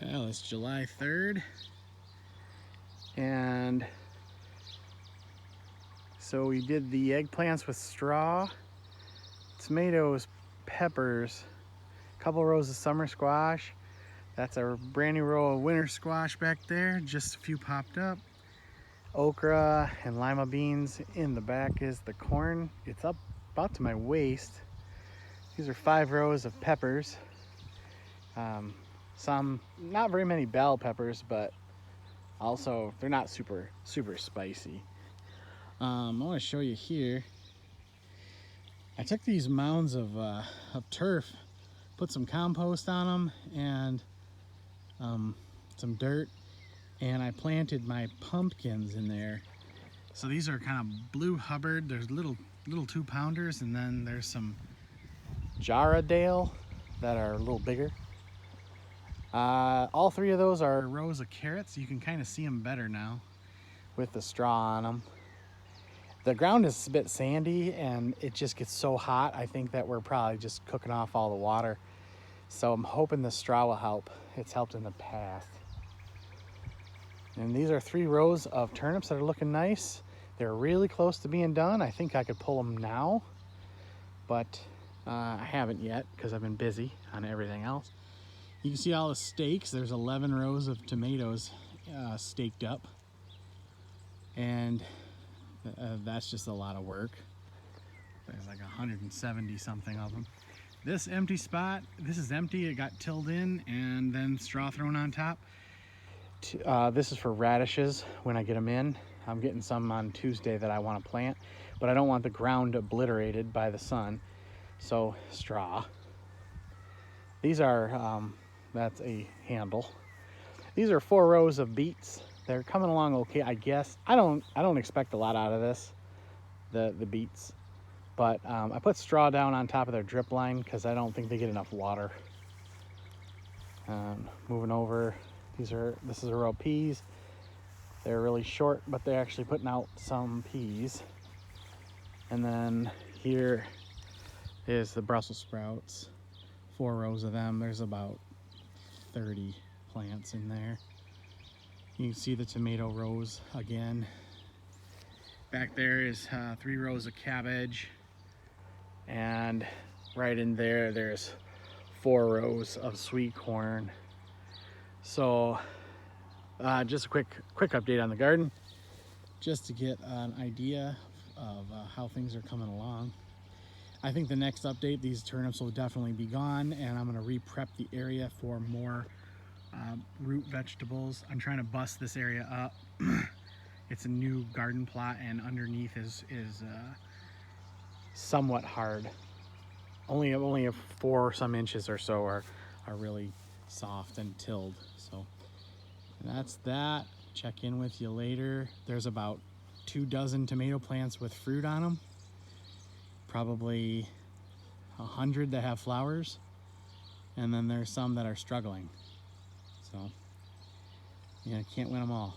Well, it's July 3rd, and so we did the eggplants with straw, tomatoes, peppers, a couple rows of summer squash. That's a brand new row of winter squash back there, just a few popped up. Okra and lima beans. In the back is the corn. It's up about to my waist. These are 5 rows of peppers. Some, not very many bell peppers, but also they're not super spicy. I want to show you here. I took these mounds of turf, put some compost on them and some dirt, and I planted my pumpkins in there. So these are kind of blue Hubbard. There's little 2-pounders, and then there's some Jarradale that are a little bigger. All 3 of those are rows of carrots. You can kind of see them better now with the straw on them. The ground is a bit sandy and it just gets so hot. I think that we're probably just cooking off all the water. So I'm hoping the straw will help. It's helped in the past. And these are 3 rows of turnips that are looking nice. They're really close to being done. I think I could pull them now, but I haven't yet because I've been busy on everything else. You can see all the stakes. There's 11 rows of tomatoes staked up, and that's just a lot of work. There's like 170 something of them. This empty spot, this is empty. It got tilled in and then straw thrown on top. This is for radishes when I get them in. I'm getting some on Tuesday that I want to plant, but I don't want the ground obliterated by the sun, so straw. These are that's a handle. These are 4 rows of beets. They're coming along okay, I guess. I don't expect a lot out of this, the beets, but I put straw down on top of their drip line because I don't think they get enough water. Moving over, this is a row of peas. They're really short, but they're actually putting out some peas. And then here is the Brussels sprouts. 4 rows of them. There's about 30 plants in there. You can see the tomato rows again. Back there is 3 rows of cabbage, and right in there there's 4 rows of sweet corn. So just a quick update on the garden, just to get an idea of how things are coming along. I think the next update, these turnips will definitely be gone, and I'm going to re-prep the area for more root vegetables. I'm trying to bust this area up. It's a new garden plot, and underneath is somewhat hard. Only 4 some inches or so are really soft and tilled. So that's that. Check in with you later. There's about 2 dozen tomato plants with fruit on them. Probably 100 that have flowers, and then there's some that are struggling. So, yeah, can't win them all.